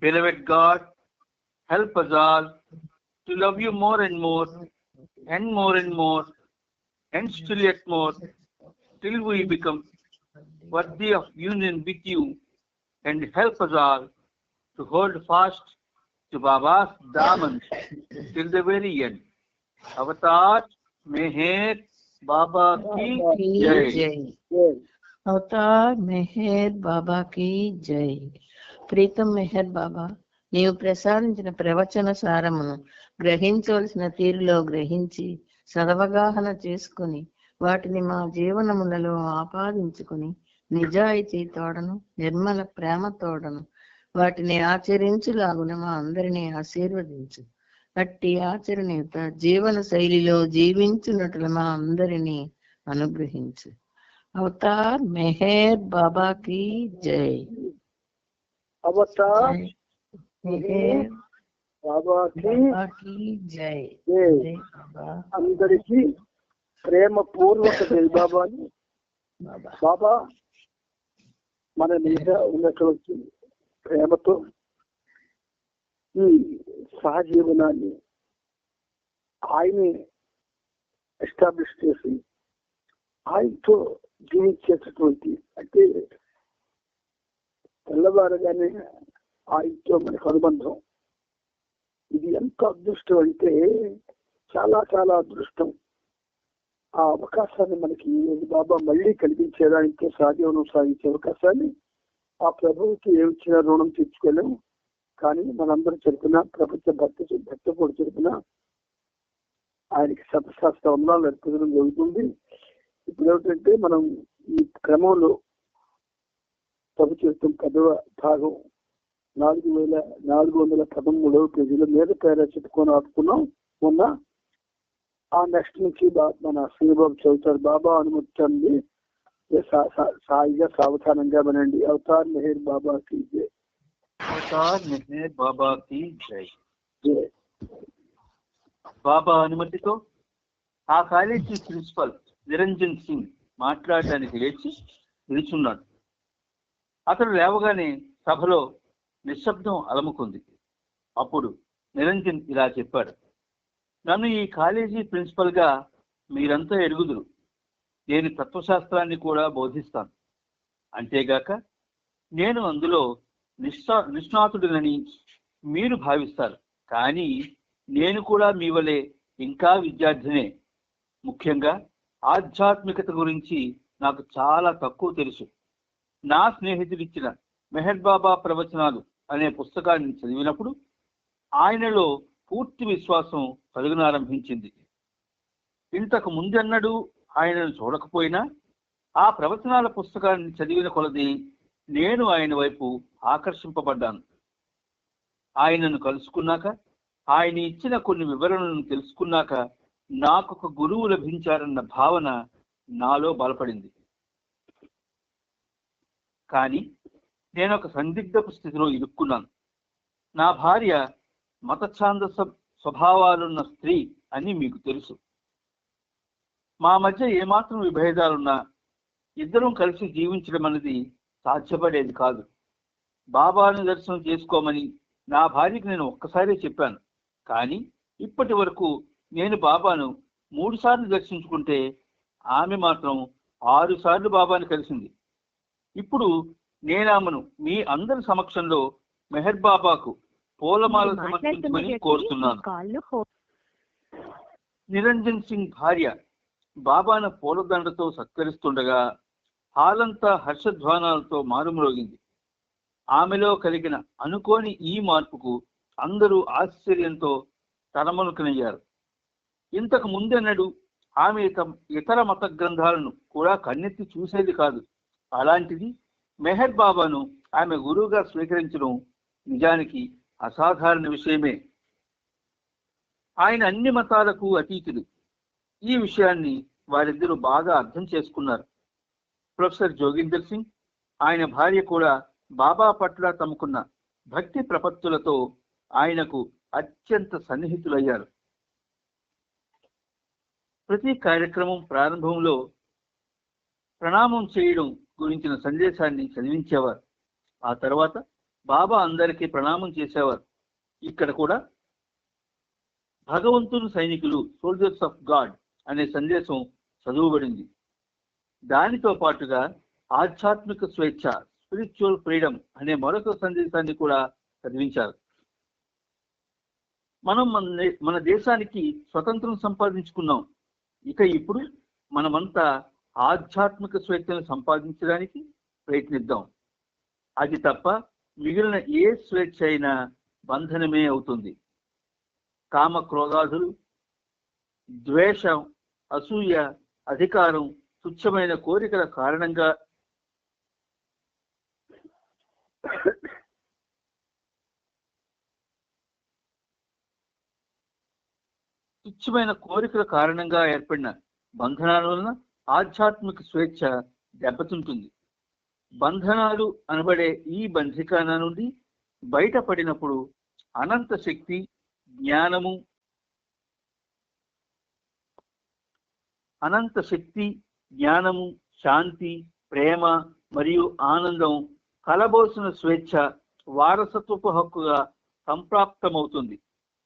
Beloved God, help us all to love you more and more, and more and more, and still yet more, till we become worthy of union with you, and help us all to hold fast to Baba's daman till the very end. Avatar Meher Baba ki jai. Avatar Meher బాబాకి జై. ప్రీతం మెహర్ బాబా, నీవు ప్రసాదించిన ప్రవచన సారమును గ్రహించవలసిన తీరులో గ్రహించి సదవగాహన చేసుకుని వాటిని మా జీవనములలో ఆపాదించుకుని నిజాయితీ తోడను నిర్మల ప్రేమ తోడను వాటిని ఆచరించులాగున మా అందరినీ ఆశీర్వదించు. అట్టి ఆచరణయుత జీవన శైలిలో జీవించున్నట్లు మా అందరినీ అనుగ్రహించు. అవతార్ మెహర్ బాబాకి జై. అవతార్ మెహర్ బాబాకి జై. జై. అందరికీ ప్రేమ పూర్వక జై బాబాని. బాబా మన మీద ఉన్నటువంటి ప్రేమతో ఈ సహజీవనాన్ని ఆయనే ఎస్టాబ్లిష్ చేసి ఆయనతో జీవించేటటువంటి, అంటే తెల్లవారగానే ఆయనతో మనకు అనుబంధం. ఇది ఎంత అదృష్టం అంటే చాలా చాలా అదృష్టం. ఆ అవకాశాన్ని మనకి బాబా మళ్ళీ కలిగించారు. ఆయనతో సహజీవనం సాగించే అవకాశాన్ని ఆ ప్రభువుకి ఏమిచ్చిన రుణం తీర్చుకోలేము. కానీ మనందరూ చెరుపున ప్రపంచ భక్త కూడా చెరుపున ఆయనకి శతశాస్త్ర వందనాలు నడిపించడం జరుగుతుంది. ఇప్పుడు ఏమిటంటే మనం ఈ క్రమంలో ప్రభు చరిత్రం 10వ భాగం 4413వ పేజీలో మీద పేర చెప్పుకొని ఆపుకున్నాం మొన్న. ఆ నెక్స్ట్ నుంచి మన శ్రీబాబు చదువుతారు. బాబా అనుమతించండి, సాయిగా సావధానంగా వినండి. అవతార్ మెహర్ బాబాకి జై. అవతార్ మెహర్ బాబాకి జై. బాబా అనుమతితో ఆ కాలేజీ ప్రిన్సిపల్ నిరంజన్ సింగ్ మాట్లాడడానికి లేచి నిలుచున్నాడు. అతడు లేవగానే సభలో నిశ్శబ్దం అలముకుంది. అప్పుడు నిరంజన్ ఇలా చెప్పాడు, నన్ను ఈ కాలేజీ ప్రిన్సిపల్ గా మీరంతా ఎరుగుదురు. నేను తత్వశాస్త్రాన్ని కూడా బోధిస్తాను. అంతేగాక నేను అందులో నిష్ణాతుడినని మీరు భావిస్తారు. కానీ నేను కూడా మీ వలె ఇంకా విద్యార్థినే. ముఖ్యంగా ఆధ్యాత్మికత గురించి నాకు చాలా తక్కువ తెలుసు. నా స్నేహితుడిచ్చిన మెహర్ బాబా ప్రవచనాలు అనే పుస్తకాన్ని చదివినప్పుడు ఆయనలో పూర్తి విశ్వాసం కలుగనారంభించింది. ఇంతకు ముందెన్నడూ ఆయనను చూడకపోయినా ఆ ప్రవచనాల పుస్తకాన్ని చదివిన కొలది నేను ఆయన వైపు ఆకర్షింపబడ్డాను. ఆయనను కలుసుకున్నాక, ఆయన ఇచ్చిన కొన్ని వివరణలను తెలుసుకున్నాక నాకొక గురువు లభించారన్న భావన నాలో బలపడింది. కానీ నేను ఒక సందిగ్ధపు స్థితిలో ఇరుక్కున్నాను. నా భార్య మతఛాందస స్వభావాలున్న స్త్రీ అని మీకు తెలుసు. మా మధ్య ఏమాత్రం విభేదాలున్నా ఇద్దరం కలిసి జీవించడం అనేది సాధ్యపడేది కాదు. బాబాను దర్శనం చేసుకోమని నా భార్యకి నేను ఒక్కసారే చెప్పాను. కానీ ఇప్పటి వరకు నేను బాబాను 3 సార్లు దర్శించుకుంటే ఆమె మాత్రం 6 సార్లు బాబాను కలిసింది. ఇప్పుడు నేనామెను మీ అందరి సమక్షంలో మెహర్ బాబాకు పూలమాల సమర్పించమని కోరుతున్నాను. నిరంజన్ సింగ్ భార్య బాబాను పూలదండతో సత్కరిస్తుండగా హాలంతా హర్షధ్వానాలతో మారుమ్రోగింది. ఆమెలో కలిగిన అనుకోని ఈ మార్పుకు అందరూ ఆశ్చర్యంతో తలమునకనయ్యారు. ఇంతకు ముందెన్నడూ ఆమె ఇతర మత గ్రంథాలను కూడా కన్నెత్తి చూసేది కాదు. అలాంటిది మెహర్ బాబాను ఆమె గురువుగా స్వీకరించడం నిజానికి అసాధారణ విషయమే. ఆయన అన్ని మతాలకు అతీతుడు. ఈ విషయాన్ని వారిద్దరూ బాగా అర్థం చేసుకున్నారు. ప్రొఫెసర్ జోగిందర్ సింగ్, ఆయన భార్య కూడా బాబా పట్ల తమకున్న భక్తి ప్రపత్తులతో ఆయనకు అత్యంత సన్నిహితులయ్యారు. ప్రతి కార్యక్రమం ప్రారంభంలో ప్రణామం చేయడం గురించిన సందేశాన్ని చదివించేవారు. ఆ తర్వాత బాబా అందరికీ ప్రణామం చేసేవారు. ఇక్కడ కూడా భగవంతుని సైనికులు, సోల్జర్స్ ఆఫ్ గాడ్ అనే సందేశం చదువుబడింది. దానితో పాటుగా ఆధ్యాత్మిక స్వేచ్ఛ, స్పిరిచువల్ ఫ్రీడమ్ అనే మరొక సందేశాన్ని కూడా చదివించారు. మనం మన దేశానికి స్వతంత్రం సంపాదించుకున్నాం. ఇక ఇప్పుడు మనమంతా ఆధ్యాత్మిక స్వేచ్ఛను సంపాదించడానికి ప్రయత్నిద్దాం. అది తప్ప మిగిలిన ఏ స్వేచ్ఛ అయినా బంధనమే అవుతుంది. కామ క్రోధాదులు, ద్వేషం, అసూయ, అధికారం, తుచ్చమైన కోరికల కారణంగా ఏర్పడిన బంధనాల వలన ఆధ్యాత్మిక స్వేచ్ఛ దెబ్బతింటుంది. బంధనాలు అనబడే ఈ బంధికాన నుండి బయటపడినప్పుడు అనంత శక్తి, జ్ఞానము, శాంతి, ప్రేమ మరియు ఆనందం కలబోసిన స్వేచ్ఛ వారసత్వపు హక్కుగా సంప్రాప్తమవుతుంది.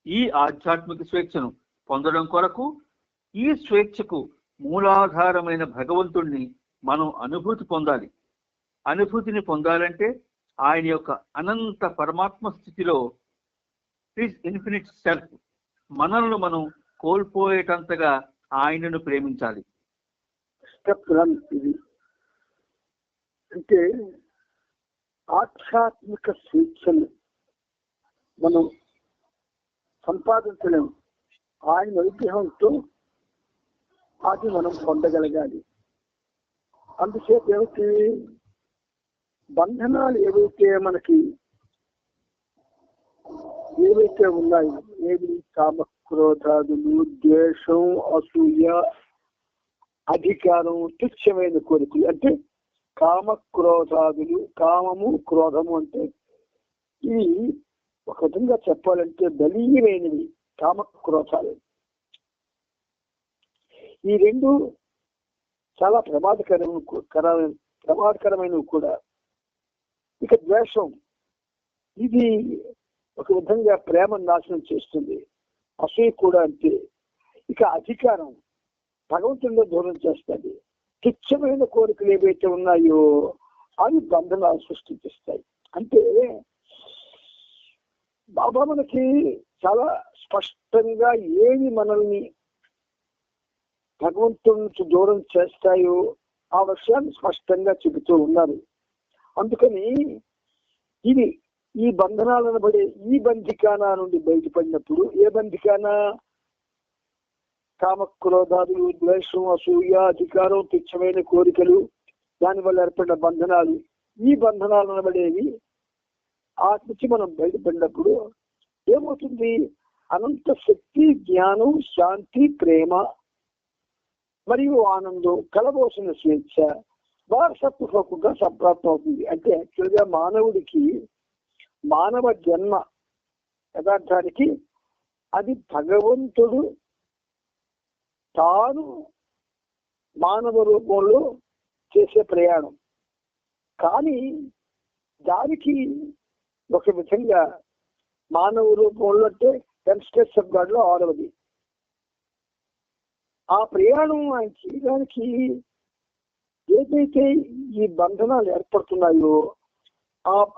ఈ ఆధ్యాత్మిక స్వేచ్ఛను పొందడం కొరకు ఈ స్వేచ్ఛకు మూలాధారమైన భగవంతుణ్ణి మనం అనుభూతి పొందాలి. అనుభూతిని పొందాలంటే ఆయన యొక్క అనంత పరమాత్మ స్థితిలో హిస్ ఇన్ఫినిట్ సెల్ఫ్ మనల్ని మనం కోల్పోయేటంతగా ఆయనను ప్రేమించాలి. స్టెప్ 1 ఇది. అంటే ఆధ్యాత్మిక స్వేచ్ఛను మనం సంపాదించలేము. ఆయన విగ్రహంతో అది మనం పొందగలగాలి. అందుచేత ఏమిటి, బంధనాలు ఏవైతే ఉన్నాయో, ఏవి కామ క్రోధాదులు, ద్వేషం, అసూయ, అధికారం, తుచ్చమైన కోరికలు. అంటే కామ క్రోధాదులు, కామము క్రోధము అంటే ఇవి ఒక విధంగా చెప్పాలంటే బలీయమైనవి. కామ క్రోధాలు ఈ రెండు చాలా ప్రమాదకరమైనవి కూడా. ఇక ద్వేషం, ఇది ఒక విధంగా ప్రేమను నాశనం చేస్తుంది. అసూయ కూడా అంతే. ఇక అధికారం భగవంతుడిని దూరం చేస్తుంది. తుచ్చమైన కోరికలు ఏవైతే ఉన్నాయో అవి బంధనాలు సృష్టిస్తాయి. అంటే బాబా మనకి చాలా స్పష్టంగా ఏవి మనల్ని భగవంతుడి నుంచి దూరం చేస్తాయో ఆ విషయాన్ని స్పష్టంగా చెబుతూ ఉన్నారు. అందుకని ఇది ఈ బంధనాలను పడే ఈ బంధికానా నుండి బయటపడినప్పుడు, ఏ బంధికానా, కామక్రోధాదులు, ద్వేషం, అసూయ, అధికారం, తుచ్చమైన కోరికలు, దానివల్ల ఏర్పడిన బంధనాలు, ఈ బంధనాలను పడేవి వాటి నుంచి మనం బయటపడినప్పుడు ఏమవుతుంది, అనంత శక్తి, జ్ఞానం, శాంతి, ప్రేమ మరియు ఆనందం కలబోసిన స్వేచ్ఛ వారసత్వ హక్కుగా సంప్రాప్తం అవుతుంది. అంటే యాక్చువల్గా మానవుడికి మానవ జన్మ యథార్థానికి అది భగవంతుడు తాను మానవ రూపంలో చేసే ప్రయాణం. కానీ దానికి ఒక విధంగా మానవ రూపంలో అంటే 10 స్టెప్స్ ఆఫ్ గాడ్ లో 6వది. ఆ ప్రయాణం ఆయన చేయడానికి ఏదైతే ఈ బంధనాలు ఏర్పడుతున్నాయో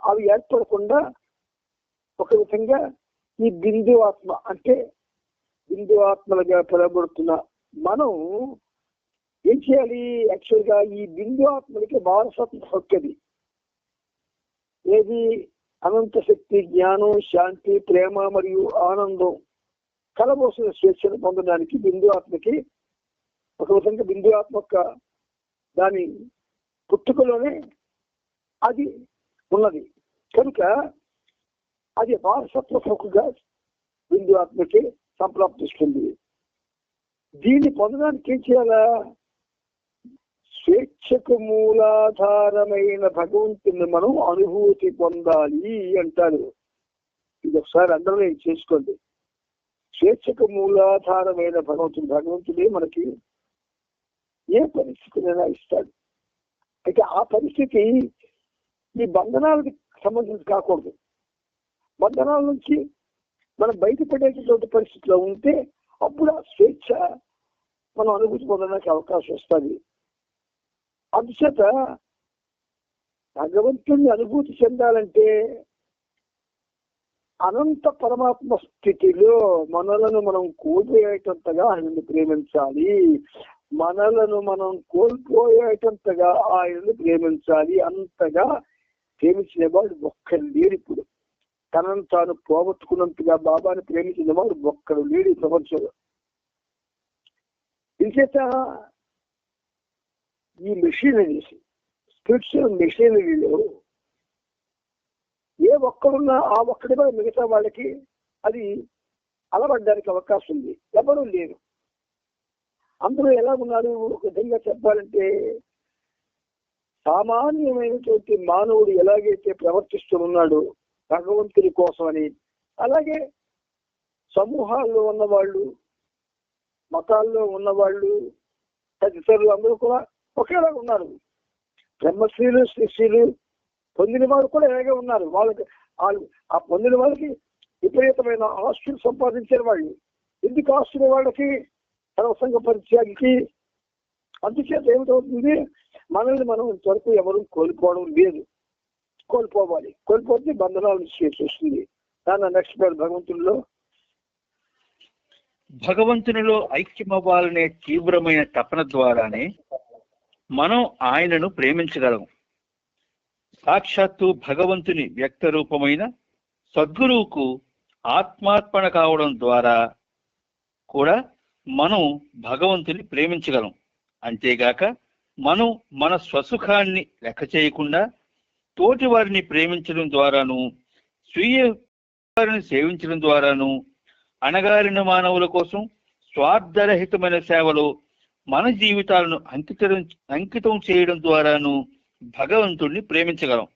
అవి ఏర్పడకుండా ఒక విధంగా ఈ బిందు ఆత్మ అంటే బిందు ఆత్మలుగా పిలువబడుతున్న మనం ఏం చేయాలి, యాక్చువల్గా ఈ బిందు ఆత్మలకి వారసత్వ హక్కుది. ఏది, అనంత శక్తి, జ్ఞానం, శాంతి, ప్రేమ మరియు ఆనందం కలబోసిన స్వేచ్ఛను పొందడానికి బిందు ఆత్మకి ఒక విధంగా బిందు ఆత్మ దాని పుట్టుకలోనే అది ఉన్నది కనుక అది వారసత్వ హక్కుగా బిందు ఆత్మకి సంప్రాప్తిస్తుంది. దీన్ని పొందడానికి ఏం చేయాలా, స్వేచ్ఛకు మూలాధారమైన భగవంతుని మనం అనుభూతి పొందాలి అంటారు. ఇది ఒకసారి అందరూ చేసుకోండి. స్వేచ్ఛకు మూలాధారమైన భగవంతుడే మనకి ఏ పరిస్థితినైనా ఇస్తాడు. అయితే ఆ పరిస్థితి ఈ బంధనాలకి సంబంధించి కాకూడదు. బంధనాల నుంచి మనం బయటపడేటటువంటి పరిస్థితిలో ఉంటే అప్పుడు ఆ స్వేచ్ఛ మనం అనుభూతి పొందడానికి అవకాశం వస్తుంది. అందుచేత భగవంతుని అనుభూతి చెందాలంటే అనంత పరమాత్మ స్థితిలో మనలను మనం కోల్పోయేటంతగా ఆయనను ప్రేమించాలి. మనలను మనం కోల్పోయేటంతగా ఆయనను ప్రేమించాలి. అంతగా ప్రేమించిన వాడు ఒక్కడు లేడు. ఇప్పుడు తనను తాను పోగొట్టుకున్నంతగా బాబాని ప్రేమించిన వాడు ఒక్కడు లేడు ఈ ప్రపంచంలో. ఇంకేత ఈ మెషినరీస్, స్పిరిచువల్ మెషినరీలో ఏ ఒక్కడున్నా ఆ ఒక్కడి కూడా మిగతా వాళ్ళకి అది అలవడడానికి అవకాశం ఉంది. ఎవరూ లేరు. అందరూ ఎలా ఉన్నారు? ఒక విధంగా చెప్పాలంటే సామాన్యమైనటువంటి మానవుడు ఎలాగైతే ప్రవర్తిస్తూ ఉన్నాడో భగవంతుని కోసం అని, అలాగే సమూహాల్లో ఉన్నవాళ్ళు, మతాల్లో ఉన్నవాళ్ళు, తదితరులు అందరూ కూడా ఒకేలా ఉన్నారు. బ్రహ్మశ్రీలు, శిష్యులు పొందిన వారు కూడా ఇలాగే ఉన్నారు. వాళ్ళకి ఆ పొందిన వాళ్ళకి విపరీతమైన ఆస్తులు సంపాదించిన వాళ్ళు. ఎందుకు ఆస్తులు వాళ్ళకి? సర్వసంగ పరిత్యాగికి. అందుచేత ఏమిటవుతుంది? మనల్ని మనం ఇంతవరకు ఎవరు కోల్పోవడం లేదు. కోల్పోవాలి. కోల్పోతే బంధనాలను చేస్తుంది. దాని నెక్స్ట్ పేరు భగవంతునిలో భగవంతునిలో ఐక్యమవ్వాలనే తీవ్రమైన తపన ద్వారానే మనం ఆయనను ప్రేమించగలం. సాక్షాత్తు భగవంతుని వ్యక్త రూపమైన సద్గురువుకు ఆత్మార్పణ కావడం ద్వారా కూడా మనం భగవంతుని ప్రేమించగలం. అంతేగాక మనం మన స్వసుఖాన్ని లెక్క చేయకుండా తోటి వారిని ప్రేమించడం ద్వారాను, స్వీయ వారిని సేవించడం ద్వారాను, అణగారిన మానవుల కోసం స్వార్థరహితమైన సేవలో మన జీవితాలను అంకితం చేయడం ద్వారాను భగవంతుణ్ణి ప్రేమించగలం.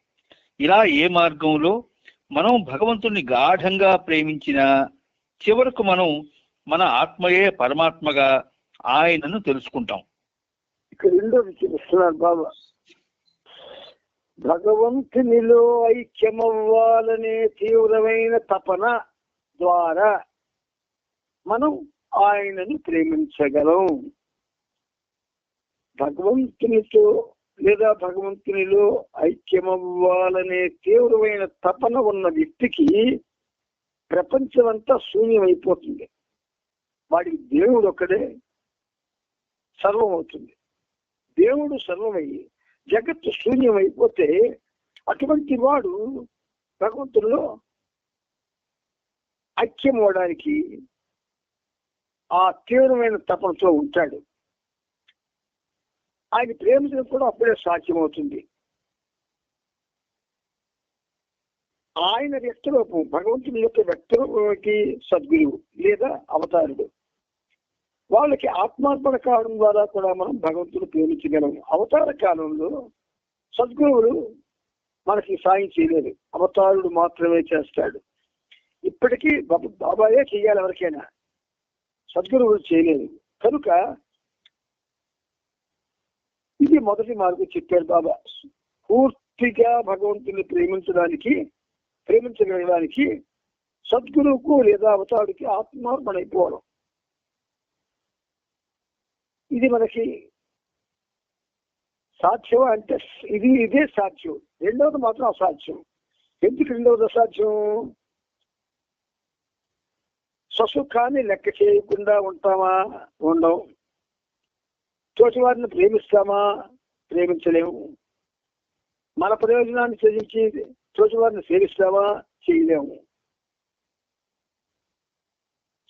ఇలా ఏ మార్గంలో మనం భగవంతుణ్ణి గాఢంగా ప్రేమించినా చివరకు మనం మన ఆత్మయే పరమాత్మగా ఆయనను తెలుసుకుంటాం. ఇక్కడ రెండోది చూపిస్తున్నారు బాబా. భగవంతునిలో ఐక్యమవ్వాలనే తీవ్రమైన తపన ద్వారా మనం ఆయనను ప్రేమించగలం. భగవంతునితో లేదా భగవంతునిలో ఐక్యమవ్వాలనే తీవ్రమైన తపన ఉన్న వ్యక్తికి ప్రపంచమంతా శూన్యమైపోతుంది. వాడికి దేవుడు ఒక్కడే సర్వం అవుతుంది. దేవుడు సర్వమయ్యి జగత్తు శూన్యమైపోతే అటువంటి వాడు భగవంతుల్లో ఐక్యం అవడానికి ఆ తీవ్రమైన తపనతో ఉంటాడు. ఆయన ప్రేమించడం కూడా అప్పుడే సాధ్యమవుతుంది. ఆయన వ్యక్తిరూపం, భగవంతుని యొక్క వ్యక్తిరూపానికి సద్గురువు లేదా అవతారుడు, వాళ్ళకి ఆత్మార్పణ కావడం ద్వారా కూడా మనం భగవంతుని ప్రేమించగలం. అవతార కాలంలో సద్గురువులు మనకి సాయం చేయలేదు, అవతారుడు మాత్రమే చేస్తాడు. ఇప్పటికీ బాబాయే చేయాలి ఎవరికైనా, సద్గురువులు చేయలేదు. కనుక ఇది మొదటి మార్గం చెప్పారు బాబా. పూర్తిగా భగవంతుని ప్రేమించగలడానికి సద్గురువుకు లేదా అవతారుడికి ఆత్మార్పణ అయిపోవడం. ఇది మనకి సాధ్యం అంటే ఇదే సాధ్యం. రెండవది మాత్రం అసాధ్యం. ఎందుకు రెండవది అసాధ్యం? స్వసుఖాన్ని లెక్క చేయకుండా ఉంటామా? ఉండవు. తోటి వారిని ప్రేమిస్తామా? ప్రేమించలేము. మన ప్రయోజనాన్ని త్యజించి తోటి వారిని సేవిస్తామా? చేయలేము.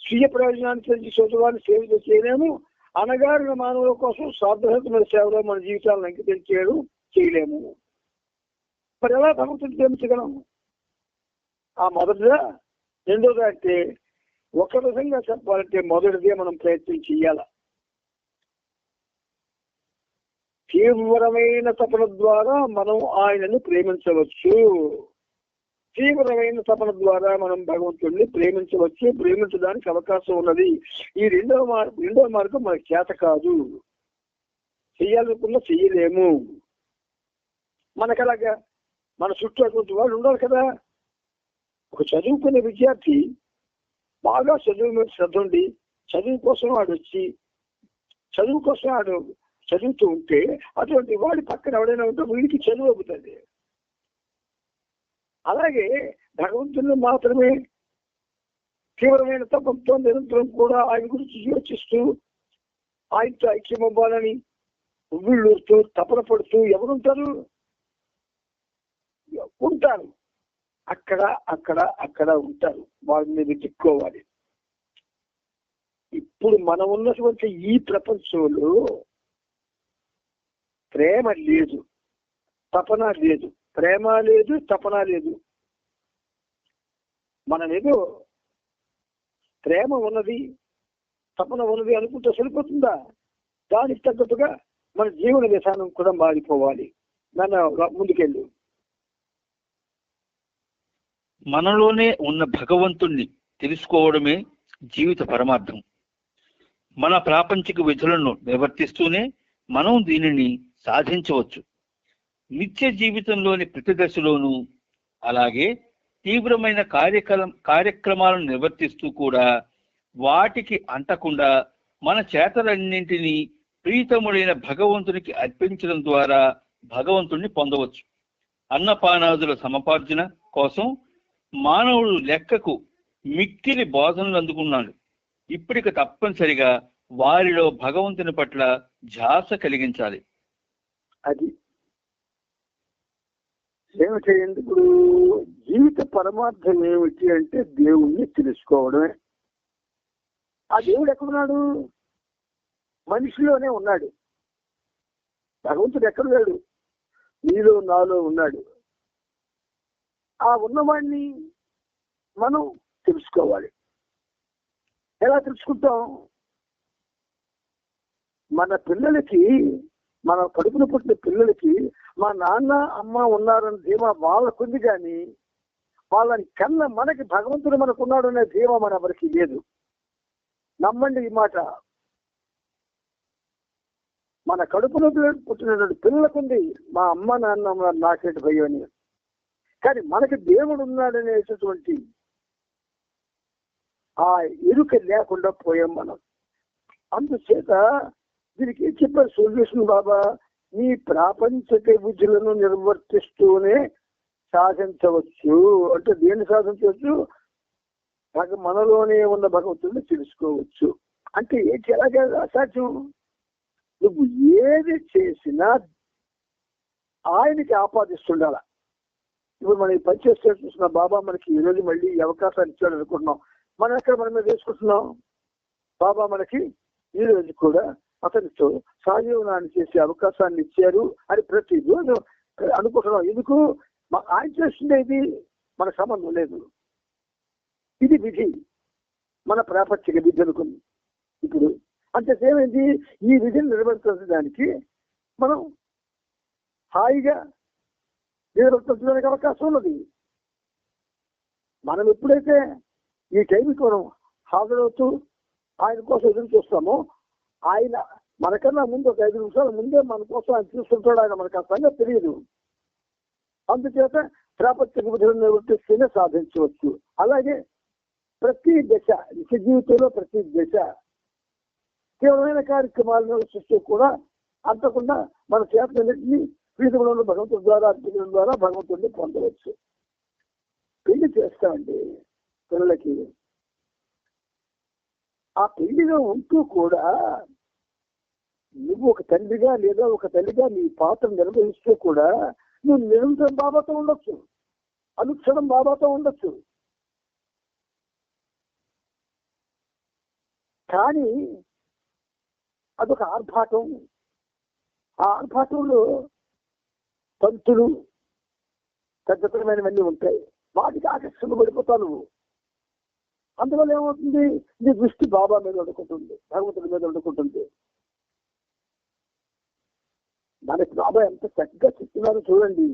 స్వీయ ప్రయోజనాన్ని త్యజించి తోటి వారిని సేవ చేయలేము. అనగారిన మానవుల కోసం స్వార్థరహితమైన సేవలో మన జీవితాలను అంకితం చేయలేము. మరి ఎలా భగవంతుని ప్రేమించగలం? ఆ మొదటిదా రెండోదా అంటే ఒక విధంగా చెప్పాలంటే మొదటిదే మనం ప్రయత్నం చేయాల. తీవ్రమైన తపన ద్వారా మనం ఆయనను ప్రేమించవచ్చు. తీవ్రమైన తపన ద్వారా మనం భగవంతుడిని ప్రేమించవచ్చు. ప్రేమించడానికి అవకాశం ఉన్నది. ఈ రెండవ మార్గం మనకు చేత కాదు, చెయ్యాలనుకున్నా చెయ్యలేము. మనకు అలాగా మన చుట్టూ అటువంటి వాళ్ళు ఉండాలి కదా. ఒక చదువుకునే విద్యార్థి బాగా చదువు మీద శ్రద్ధ ఉండి చదువు కోసం వాడు వచ్చి చదువు కోసం వాడు చదువుతూ ఉంటే అటువంటి వాడి పక్కన ఎవడైనా ఉంటే వీడికి చదువు అవుతుంది. అలాగే భగవంతుని మాత్రమే తీవ్రమైన తపంతో నిరంతరం కూడా ఆయన గురించి యోచిస్తూ ఆయనతో ఐక్యం అవ్వాలని ఉవ్విళ్ళూరుతూ తపన పడుతూ ఎవరుంటారు? ఉంటారు. అక్కడ అక్కడ అక్కడ ఉంటారు. వాళ్ళని వెతుక్కోవాలి. ఇప్పుడు మనం ఉన్నటువంటి ఈ ప్రపంచంలో ప్రేమ లేదు, తపన లేదు. ప్రేమ లేదు, తపన లేదు. మనమేదో ప్రేమ ఉన్నది, తపన ఉన్నది అనుకుంటే సరిపోతుందా? దానికి తగ్గట్టుగా మన జీవన విధానం కూడా మారిపోవాలి. నన్ను ముందుకెళ్ళు. మనలోనే ఉన్న భగవంతుణ్ణి తెలుసుకోవడమే జీవిత పరమార్థం. మన ప్రాపంచిక విధులను నిర్వర్తిస్తూనే మనం దీనిని సాధించవచ్చు. నిత్య జీవితంలోని ప్రతి దశలోనూ అలాగే తీవ్రమైన కార్యక్రమాలను నిర్వర్తిస్తూ కూడా వాటికి అంటకుండా మన చేతలన్నింటినీ ప్రీతముడైన భగవంతునికి అర్పించడం ద్వారా భగవంతుణ్ణి పొందవచ్చు. అన్నపానాదుల సమపార్జన కోసం మానవుడు లెక్కకు మిక్కిలి బోధనలు అందుకున్నాడు. ఇప్పటికి తప్పనిసరిగా వారిలో భగవంతుని పట్ల ధ్యాస కలిగించాలి. అది ఏమిటి? ఎందుకు జీవిత పరమార్థం ఏమిటి అంటే దేవుణ్ణి తెలుసుకోవడమే. ఆ దేవుడు ఎక్కడున్నాడు? మనిషిలోనే ఉన్నాడు. భగవంతుడు ఎక్కడున్నాడు? నీలో నాలో ఉన్నాడు. ఆ ఉన్నవాడిని మనం తెలుసుకోవాలి. ఎలా తెలుసుకుంటాం? మన పిల్లలకి, మన కడుపున పుట్టిన పిల్లలకి మా నాన్న అమ్మ ఉన్నారన్న ధీమా వాళ్ళకుంది, కానీ వాళ్ళని కన్నా మనకి భగవంతుడు మనకున్నాడు అనే ధీమా మన ఎవరికి లేదు. నమ్మండి ఈ మాట. మన కడుపులో పుట్టినటువంటి పిల్లలకుంది మా అమ్మ నాన్న ఉన్నారు నాకేంటి భయం అని, కానీ మనకి దేవుడు ఉన్నాడనేటటువంటి ఆ ఎరుక లేకుండా పోయాం మనం. అందుచేత దీనికి ఏం చెప్పారు సొల్యూషన్? బాబా, నీ ప్రాపంచిక విధులను నిర్వర్తిస్తూనే సాధించవచ్చు. అంటే దేన్ని సాధించవచ్చు? మనలోనే ఉన్న భగవంతుడిని తెలుసుకోవచ్చు. అంటే ఏంటి? ఎలాగే అసాధ్యం. నువ్వు ఏది చేసినా ఆయనకి ఆపాదిస్తుండాల. ఇప్పుడు మనం పనిచేస్తే చూస్తున్నా, బాబా మనకి ఈ రోజు మళ్ళీ ఈ అవకాశాలు ఇచ్చాడు అనుకుంటున్నాం. మనం ఎక్కడ మన మీద వేసుకుంటున్నాం? బాబా మనకి ఈ రోజు కూడా అతనితో సహజీవనాన్ని చేసే అవకాశాన్ని ఇచ్చారు అని ప్రతిరోజు అనుకుంటున్నాం. ఎందుకు? ఆయన చేస్తుండేది మన సంబంధం లేదు. ఇది విధి, మన ప్రాపంచిక విధి అనుకుంది. ఇప్పుడు అంతేమైంది? ఈ విధిని నిర్వర్తించడానికి మనం హాయిగా నిర్వర్తించడానికి అవకాశం ఉన్నది. మనం ఎప్పుడైతే ఈ టైంకి మనం హాజరవుతూ ఆయన కోసం ఎదురు చూస్తామో, ఆయన మనకన్నా ముందు ఒక 5 నిమిషాల ముందే మన కోసం ఆయన చూస్తుంటాడు. ఆయన మనకు ఆ సంగతి తెలియదు. అందుచేత ప్రాపంచిక విధులను నిర్వర్తిస్తేనే సాధించవచ్చు. అలాగే ప్రతి దశ, నిత్య జీవితంలో ప్రతి దశ తీవ్రమైన కార్యక్రమాలను నిర్వహిస్తూ కూడా అంతకుండా మన చేతలన్నింటినీ ప్రీతిలో భగవంతుడి ద్వారా అర్పించడం ద్వారా భగవంతుడిని పొందవచ్చు. పెళ్లి చేస్తామండి పిల్లలకి. ఆ పెళ్లిలో ఉంటూ కూడా నువ్వు ఒక తండ్రిగా లేదా ఒక తల్లిగా నీ పాత్ర నిర్వహిస్తూ కూడా నువ్వు నిరంతరం బాబాతో ఉండొచ్చు, అనుక్షణం బాబాతో ఉండొచ్చు. కానీ అదొక ఆర్భాటం. ఆ ఆర్భాటంలో తంతులు పెద్దతరమైనవన్నీ ఉంటాయి. వాటికి ఆకర్షణ పడిపోతావు నువ్వు. అందువల్ల ఏమవుతుంది? నీ దృష్టి బాబా మీద వండుకుంటుంది, భగవంతుడి మీద వండుకుంటుంది. మనకి బాబా ఎంత చక్కగా చెప్తున్నారో చూడండి.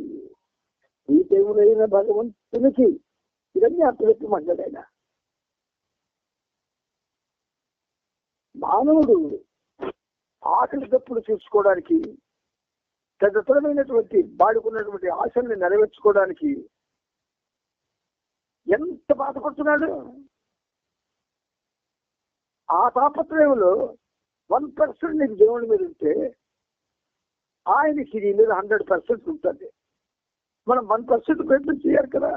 ఈ దేవుడైన భగవంతునికి ఇవన్నీ అర్థపెట్టమంటాడు ఆయన. మానవుడు ఆకలి తప్పుడు చూసుకోవడానికి తదితరమైనటువంటి వాడుకున్నటువంటి ఆశల్ని నెరవేర్చుకోవడానికి ఎంత బాధపడుతున్నాడు. ఆ తాపత్రయంలో 1% నీకు దేవుడి మీద ఉంటే ఆయనకి నీ మీద 100% ఉంటుంది. మనం 1% ప్రయత్నం చేయాలి కదా.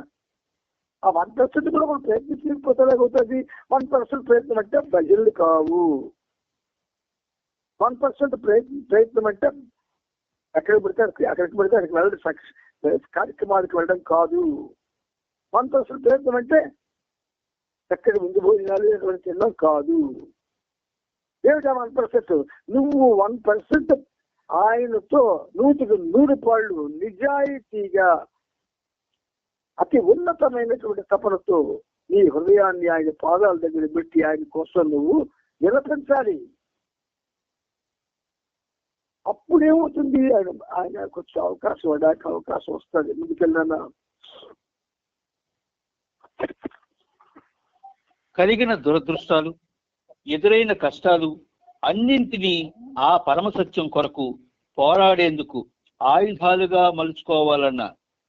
ఆ 1% కూడా మనం ప్రయత్నం చేయకపోతే అవుతుంది. 1% ప్రయత్నం అంటే భజనలు కావు. 1% ప్రయత్నం అంటే ఎక్కడికి పడితే అక్కడికి వెళ్ళడం కార్యక్రమాలకు వెళ్ళడం కాదు. 1% ప్రయత్నం అంటే ఎక్కడి ముందు భోజనాలు ఎటువంటి తినడం కాదు. ఏమిటా 1%? నువ్వు 1% ఆయనతో 100% నిజాయితీగా అతి ఉన్నతమైనటువంటి తపనతో నీ హృదయాన్ని ఆయన పాదాల దగ్గర పెట్టి ఆయన కోసం నువ్వు నిలపించాలి. అప్పుడేమవుతుంది, ఆయనకు వచ్చే అవకాశం వడానికి అవకాశం వస్తుంది. ముందుకెళ్ళినా కలిగిన దురదృష్టాలు, ఎదురైన కష్టాలు అన్నింటినీ ఆ పరమసత్యం కొరకు పోరాడేందుకు ఆయుధాలుగా మలుచుకోవాలన్న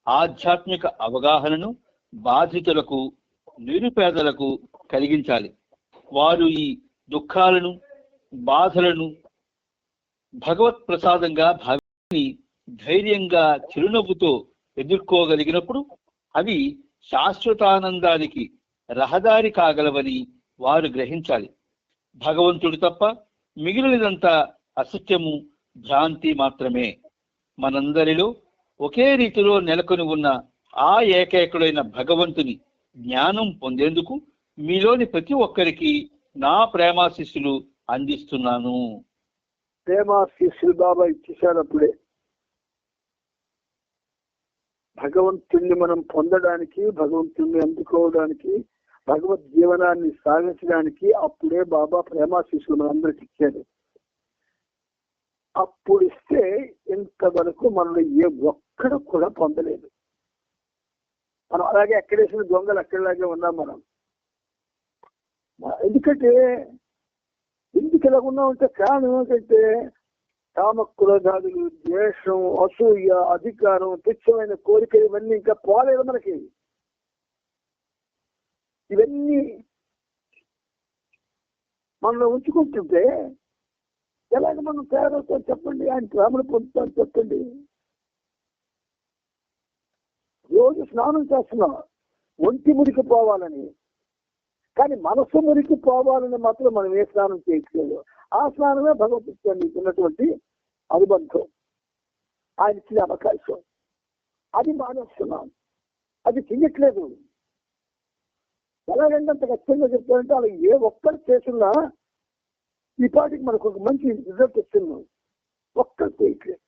ఆధ్యాత్మిక అవగాహనను బాధితులకు, నిరుపేదలకు కలిగించాలి. వారు ఈ దుఃఖాలను, బాధలను భగవత్ ప్రసాదంగా భావించి ధైర్యంగా చిరునవ్వుతో ఎదుర్కోగలిగినప్పుడు అవి శాశ్వతానందానికి రహదారి కాగలవని వారు గ్రహించాలి. భగవంతుడు తప్ప మిగిలినదంతా అసత్యము, భ్రాంతి మాత్రమే. మనందరిలో ఒకే రీతిలో నెలకొని ఉన్న ఆ ఏకైకుడైన భగవంతుని జ్ఞానం పొందేందుకు మీలోని ప్రతి ఒక్కరికి నా ప్రేమాశిస్సులు అందిస్తున్నాను. ప్రేమాశిస్సులు బాబా ఇచ్చేశారు. అప్పుడే భగవంతుణ్ణి మనం పొందడానికి, భగవంతుణ్ణి అందుకోవడానికి, భగవద్ జీవనాన్ని సాగించడానికి అప్పుడే బాబా ప్రేమాశిస్సులు మనందరికి ఇచ్చారు. అప్పుడు ఇస్తే ఇంతవరకు మనలో ఏ ఒక్కడు కూడా పొందలేదు. మనం అలాగే ఎక్కడేసిన దొంగలు అక్కడలాగే ఉన్నాం మనం. ఎందుకంటే ఎందుకు ఇలా ఉన్నామంటే కారణం ఏంటంటే కామక్రోధాదులు, ద్వేషం, అసూయ, అధికారం, తుచ్చమైన కోరికలు ఇవన్నీ ఇంకా పోలేదు మనకి. ఇవన్నీ మనలో ఉంచుకుంటుంటే ఎలాగ మనం తయారవుతాం చెప్పండి? ఆయన ప్రేమను పొందుతాం చెప్పండి. రోజు స్నానం చేస్తున్నాం ఒంటి మురికి పోవాలని, కానీ మనసు మురికి పోవాలని మాత్రం మనం ఏ స్నానం చేయట్లేదు. ఆ స్నానమే భగవద్గీత ఉన్నటువంటి అనుబంధం, ఆయన ఇచ్చిన అవకాశం. అది మానేస్తున్నాం, అది చెయ్యట్లేదు. ఎలాగంటే అంత ఖచ్చితంగా చెప్తారంటే అలా ఏ ఒక్కరు చేస్తున్నా ఈ పాటికి మనకు ఒక మంచి రిజల్ట్ వస్తున్నాం. ఒక్కరు చేయట్లేదు.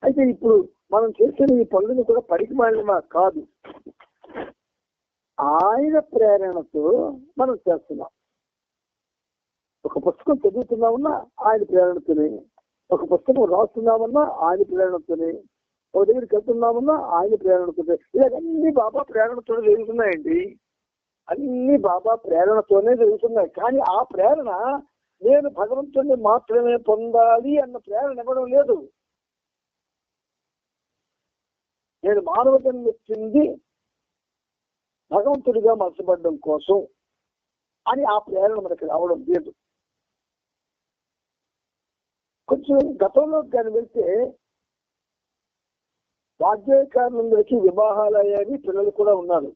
అయితే ఇప్పుడు మనం చేసిన ఈ పనులను కూడా పరిమాణమా కాదు, ఆయన ప్రేరణతో మనం చేస్తున్నాం. ఒక పుస్తకం చదువుతున్నామన్నా ఆయన ప్రేరణతోనే, ఒక పుస్తకం రాస్తున్నామన్నా ఆయన ప్రేరణతోనే, ఒక దగ్గరికి వెళ్తున్నామన్నా ఆయన ప్రేరణతోనే. ఇలాగన్నీ బాబా ప్రేరణతోనే జరుగుతున్నాయండి. అన్ని బాబా ప్రేరణతోనే జరుగుతున్నాయి. కానీ ఆ ప్రేరణ నేను భగవంతుడిని మాత్రమే పొందాలి అన్న ప్రేరణ ఇవ్వడం లేదు. నేను మానవ జన్మ వచ్చింది భగవంతుడిగా మలచబడడం కోసం అని ఆ ప్రేరణ మనకి రావడం లేదు. కొంచెం గతంలో కానీ వెళ్తే వాద్యకారులందరికీ వివాహాలు అయ్యాయి, పిల్లలు కూడా ఉన్నారు.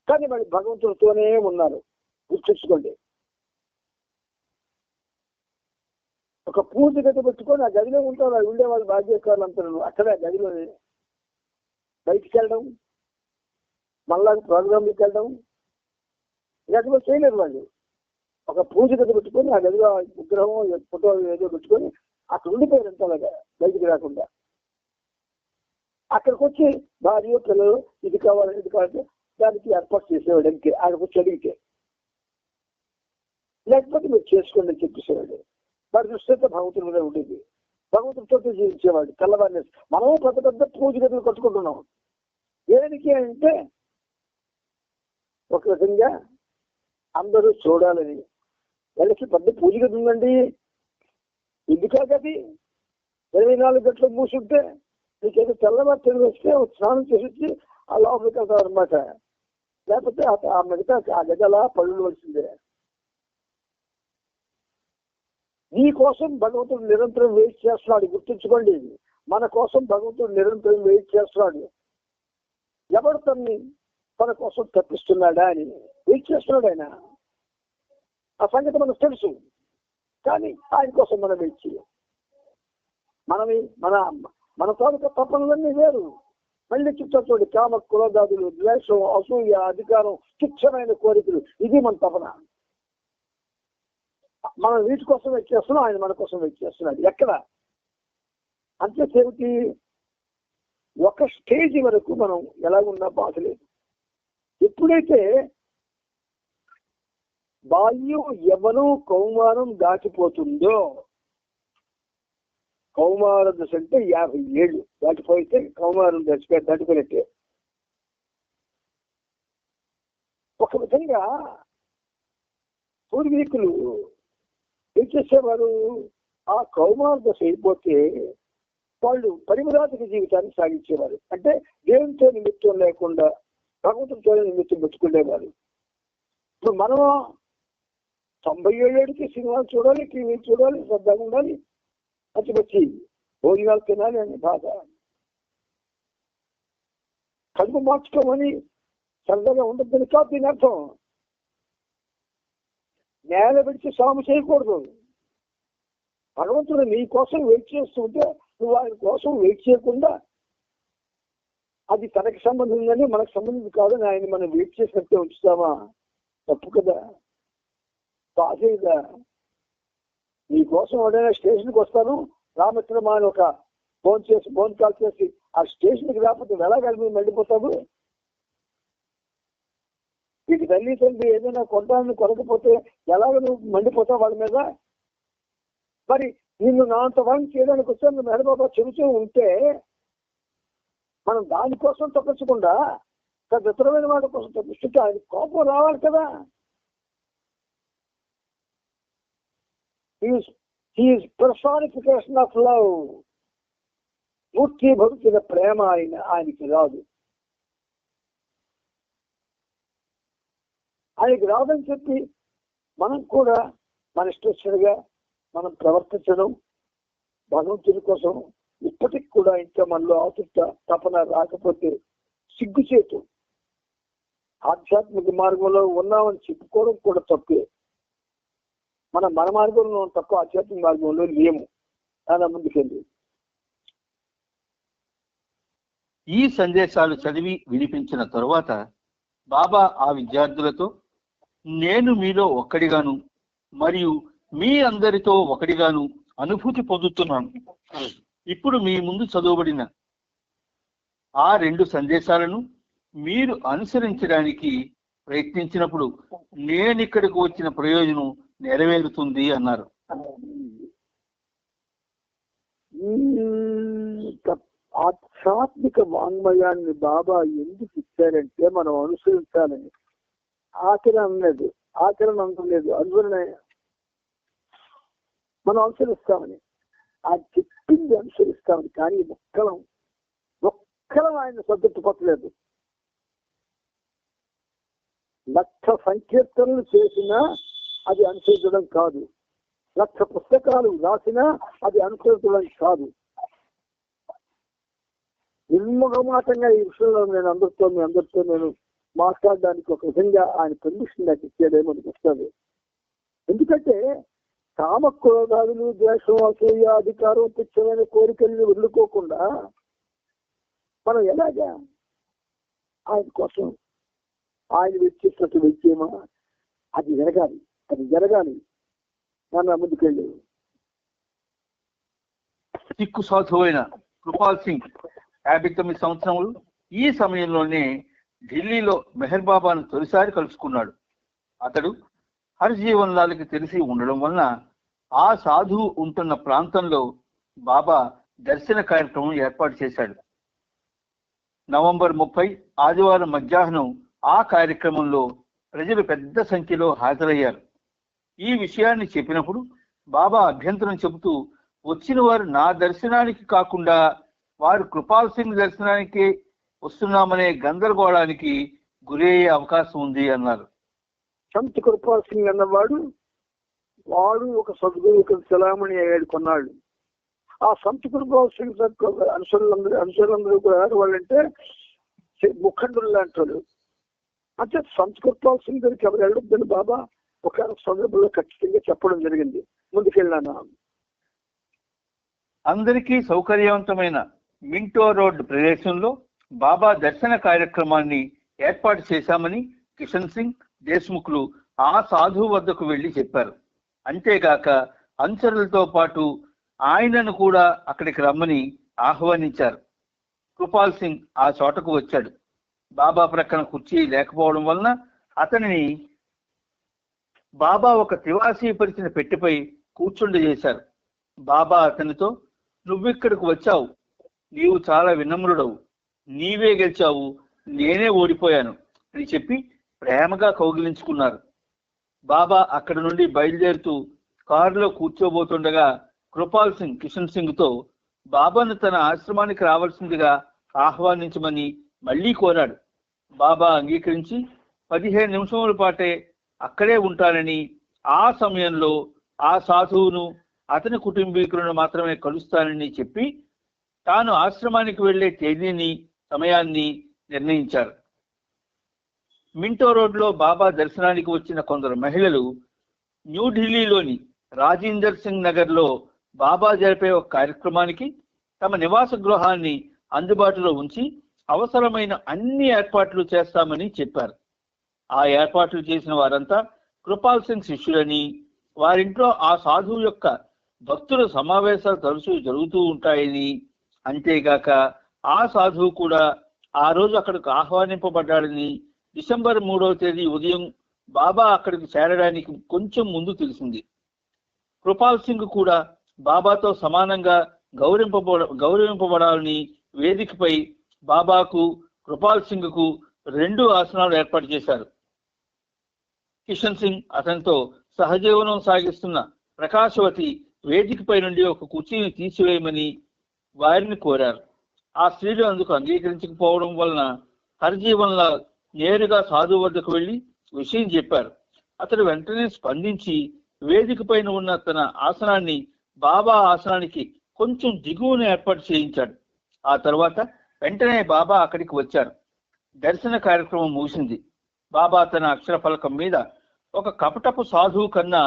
కానీ మరి భగవంతుడితోనే ఉన్నారు. గుర్తుంచుకోండి. ఒక పూజ గది పెట్టుకొని ఆ గదిలో ఉంటారు. అది ఉండేవాళ్ళు వాద్యకారులు అంతా అక్కడే గదిలోనే. బయటికి వెళ్ళడం, మళ్ళా ప్రోగ్రాంకి వెళ్ళడం గదిలో చేయలేరు వాళ్ళు. ఒక పూజ గది పెట్టుకొని ఆ గదిలో విగ్రహం, ఫోటో ఏదో పెట్టుకొని అక్కడ ఉండిపోయారు ఎంత అలాగా, బయటికి రాకుండా. అక్కడికి వచ్చి భార్య, పిల్లలు ఇది కావాలి ఇది కావాలంటే దానికి ఏర్పాటు చేసేవాడు. ఇంకే అక్కడికి వచ్చి అడిగితే, లేకపోతే మీరు చేసుకోండి అని చెప్పేసేవాడు. వాడి దృష్టి భగవంతుడి మీద ఉండేది. భగవంతుడితో జీవించేవాడు. తెల్లవారిని మనము పెద్ద పెద్ద పూజ గదులు కట్టుకుంటున్నాం. దేనికి అంటే ఒక విధంగా అందరూ చూడాలని. వాళ్ళకి పెద్ద పూజ గది ఉందండి, ఇది కాదది. 24 గంటలు మూసుంటే నీకేదో తెల్లవారు తెలివి వస్తే స్నానం చేసి వచ్చి ఆ లోపలికి వెళ్తావు అనమాట. లేకపోతే ఆ మిగతా ఆ గదలా పళ్ళు వచ్చిందే. నీ కోసం భగవంతుడు నిరంతరం వెయిట్ చేస్తున్నాడు. గుర్తుంచుకోండి, మన కోసం భగవంతుడు నిరంతరం వెయిట్ చేస్తున్నాడు. ఎవడు తన కోసం తప్పిస్తున్నాడా అని వెయిట్ చేస్తున్నాడు ఆయన. ఆ సంగతి మనకు తెలుసు, కానీ ఆయన కోసం మనం వెయిట్ చేయం. మన తాలూకా తపనలన్నీ వేరు. మళ్ళీ చెప్తారు చూడండి, కామ క్రోధాదులు, ద్వేషం, అసూయ, అధికారం, తుచ్చమైన కోరికలు, ఇది మన తపన. మనం వీటి కోసం వెయిట్ చేస్తున్నాం, ఆయన మన కోసం వెయిట్ చేస్తున్నాడు. ఎక్కడ అంతేసేమిటి, ఒక స్టేజ్ వరకు మనం ఎలాగున్నా బాధ లేదు. ఎప్పుడైతే బాల్యం, యవ్వనం, కౌమారం దాటిపోతుందో, కౌమార దశ అంటే 50 ఏళ్ళు దాటిపోయితే కౌమారం దాటిపోయినట్టే. ఒక విధంగా పూర్వీకులు ఏం చేసేవారు, ఆ కౌమార దశ అయిపోతే వాళ్ళు పరిమరాధిక జీవితాన్ని సాగించేవారు. అంటే దేవునితో నిమిత్తం లేకుండా భగవంతుడితో నిమిత్తం పెట్టుకునేవారు. ఇప్పుడు మనం 97 ఏళ్ళకి సినిమాలు చూడాలి, టీవీ చూడాలి, శ్రద్ధగా ఉండాలి, మంచి భోజనాలు తినాలి అని బాధ. కడుపు మార్చుకోమని సరదాగా ఉండద్దని కాదు దీని అర్థం. నేల విడిచి సాము చేయకూడదు. భగవంతుడు నీ కోసం వెయిట్ చేస్తుంటే నువ్వు ఆయన కోసం వెయిట్ చేయకుండా అది తనకి సంబంధం ఉందని మనకు సంబంధం కాదని ఆయన మనం వెయిట్ చేసినట్టే ఉంచుతామా? తప్పు కదా, బాధేదా. నీ కోసం ఎవరైనా స్టేషన్కి వస్తాను రామచంద్రమా అని ఒక ఫోన్ కాల్ చేసి ఆ స్టేషన్కి రాకపోతే ఎలాగని మేము మండిపోతావు? నీకు తల్లి తండ్రి ఏదైనా కొట్టాలని కొనకపోతే ఎలాగ నువ్వు మండిపోతావు వాళ్ళ మీద? మరి నిన్ను నా అంత వాళ్ళని చేయడానికి వచ్చాను నువ్వు మెడబాబా చెబుతూ ఉంటే మనం దానికోసం తప్పించకుండా ఇతరమైన వాళ్ళ కోసం తప్పిస్తుంటే ఆయన కోపం రావాలి కదా. He is personification of love. పూర్తి భక్తుల ప్రేమ ఆయనకి రాదు. ఆయనకి రాదని చెప్పి మనం కూడా మన ఇష్టంగా మనం ప్రవర్తించడం భగవంతుడి కోసం ఇప్పటికి కూడా ఇంకా మనలో ఆతుర్త తపన రాకపోతే సిగ్గుచేటు. ఆధ్యాత్మిక మార్గంలో ఉన్నామని చెప్పుకోవడం కూడా తప్పే. మన మార్గంలో తప్ప ఆధ్యాత్మిక మార్గంలో లేము. అలా ముందుకెళ్ళి ఈ సందేశాలు చదివి వినిపించిన తరువాత బాబా ఆ విద్యార్థులతో, నేను మీలో ఒక్కడిగాను మరియు మీ అందరితో ఒకటిగాను అనుభూతి పొందుతున్నాను. ఇప్పుడు మీ ముందు చదవబడిన ఆ 2 సందేశాలను మీరు అనుసరించడానికి ప్రయత్నించినప్పుడు నేనిక్కడికి వచ్చిన ప్రయోజనం నెరవేరుతుంది అన్నారు. ఆధ్యాత్మిక వాంగ్మయాన్ని బాబా ఎందుకు ఇచ్చారంటే మనం అనుసరించాలని. ఆచరణ అనలేదు, అనుసరణ మనం అనుసరిస్తామని, ఆ చెప్పింది అనుసరిస్తామని. కానీ ఒక్కరం ఆయన సర్దుపట్టలేదు. 1,00,000 సంకీర్తనలు చేసినా అది అనుసరించడం కాదు, 1,00,000 పుస్తకాలు రాసినా అది అనుసరించడం కాదు. నిర్మోహమాటంగా ఈ విషయంలో నేను అందరితో నేను మాట్లాడడానికి ఒక విధంగా ఆయన పర్మిషన్ నాకు ఇచ్చాడేమో అనిపిస్తుంది. ఎందుకంటే కామ క్రోధాదులు, ద్వేషం, అసూయ, అధికారం, తుచ్చమైన కోరికల్ని వదులుకోకుండా మనం ఎలాగా ఆయన కోసం ఆయన వెచ్చేసినట్టు వెచ్చేమా? అది జరగాలి. మన ముందుకెళ్ళి సిక్కు సాధువు అయిన కృపాల్ సింగ్ 59 సంవత్సరములు. ఈ సమయంలోనే ఢిల్లీలో మెహర్ బాబాను తొలిసారి కలుసుకున్నాడు. అతడు హర్జీవన్ లాల్కి తెలిసి ఉండడం వలన ఆ సాధువు ఉంటున్న ప్రాంతంలో బాబా దర్శన కార్యక్రమం ఏర్పాటు చేశాడు. నవంబర్ 30 ఆదివారం మధ్యాహ్నం ఆ కార్యక్రమంలో ప్రజలు పెద్ద సంఖ్యలో హాజరయ్యారు. ఈ విషయాన్ని చెప్పినప్పుడు బాబా అభ్యంతరం చెబుతూ వచ్చిన వారు నా దర్శనానికి కాకుండా వారు కృపాల్ సింగ్ దర్శనానికి వస్తున్నామనే గందరగోళానికి గురయ్యే అవకాశం ఉంది అన్నారు. సంత్ కృపాల్ సింగ్ అన్నవాడు వాడు ఒక సద్గురు చలామణి అయ్యాడు కొన్నాళ్ళు. ఆ సంత్ కృపాల్ సింగ్ అనుసరులందరూ కూడా వాళ్ళంటే ముఖండులు లాంటి వాళ్ళు. అంటే సంత్ కృపాల్ సింగ్ దగ్గరికి ఎవరు వెళ్ళొద్దని బాబా ఒక సందర్భంలో ఖచ్చితంగా చెప్పడం జరిగింది. ముందుకెళ్ళాను. అందరికీ సౌకర్యవంతమైన మింటో రోడ్ ప్రదేశంలో బాబా దర్శన కార్యక్రమాన్ని ఏర్పాటు చేశామని కిషన్ సింగ్ దేశ్ముఖ్లు ఆ సాధువు వద్దకు వెళ్లి చెప్పారు. అంతేగాక అనుచరులతో పాటు ఆయనను కూడా అక్కడికి రమ్మని ఆహ్వానించారు. కృపాల్ సింగ్ ఆ చోటకు వచ్చాడు. బాబా ప్రక్కన కుర్చీ లేకపోవడం వలన అతనిని బాబా ఒక తివాసీపరిచిన పెట్టెపై కూర్చుండజేశారు. బాబా అతనితో, నువ్విక్కడికి వచ్చావు, నీవు చాలా వినమ్రుడవు, నీవే గెలిచావు, నేనే ఓడిపోయాను అని చెప్పి ప్రేమగా కౌగిలించుకున్నారు. బాబా అక్కడి నుండి బయలుదేరుతూ కారులో కూర్చోబోతుండగా కృపాల్ సింగ్ కిషన్ సింగ్తో బాబాను తన ఆశ్రమానికి రావాల్సిందిగా ఆహ్వానించమని మళ్లీ కోరాడు. బాబా అంగీకరించి 15 నిమిషముల పాటే అక్కడే ఉంటానని, ఆ సమయంలో ఆ సాధువును అతని కుటుంబీకులను మాత్రమే కలుస్తానని చెప్పి తాను ఆశ్రమానికి వెళ్లే తేదీని సమయాన్ని నిర్ణయించారు. మింటో రోడ్లో బాబా దర్శనానికి వచ్చిన కొందరు మహిళలు న్యూఢిల్లీలోని రాజేందర్ సింగ్ నగర్లో బాబా జరిపే ఒక కార్యక్రమానికి తమ నివాస గృహాన్ని అందుబాటులో ఉంచి అవసరమైన అన్ని ఏర్పాట్లు చేస్తామని చెప్పారు. ఆ ఏర్పాట్లు చేసిన వారంతా కృపాల్ సింగ్ శిష్యులని, వారింట్లో ఆ సాధువు యొక్క భక్తుల సమావేశాలు తరచూ జరుగుతూ ఉంటాయని, అంతేగాక ఆ సాధువు కూడా ఆ రోజు అక్కడికి ఆహ్వానింపబడ్డాడని డిసెంబర్ 3వ తేదీ ఉదయం బాబా అక్కడికి చేరడానికి కొంచెం ముందు తెలిసింది. కృపాల్ సింగ్ కూడా బాబాతో సమానంగా గౌరవింపబడాలని వేదికపై బాబాకు కృపాల్ సింగ్ కు 2 ఆసనాలు ఏర్పాటు చేశారు. కిషన్ సింగ్ అతనితో సహజీవనం సాగిస్తున్న ప్రకాశవతి వేదికపై నుండి ఒక కుర్చీని తీసివేయమని వారిని కోరారు. ఆ స్త్రీలు అందుకు అంగీకరించకపోవడం వలన హర్జీవన్ లాల్ నేరుగా సాధువు వద్దకు వెళ్లి విషయం చెప్పారు. అతడు వెంటనే స్పందించి వేదిక పైన ఉన్న తన ఆసనాన్ని బాబా ఆసనానికి కొంచెం దిగువన ఏర్పాటు చేయించాడు. ఆ తర్వాత వెంటనే బాబా అక్కడికి వచ్చారు. దర్శన కార్యక్రమం ముగిసింది. బాబా తన అక్షర ఫలకం మీద ఒక కపటపు సాధువు కన్నా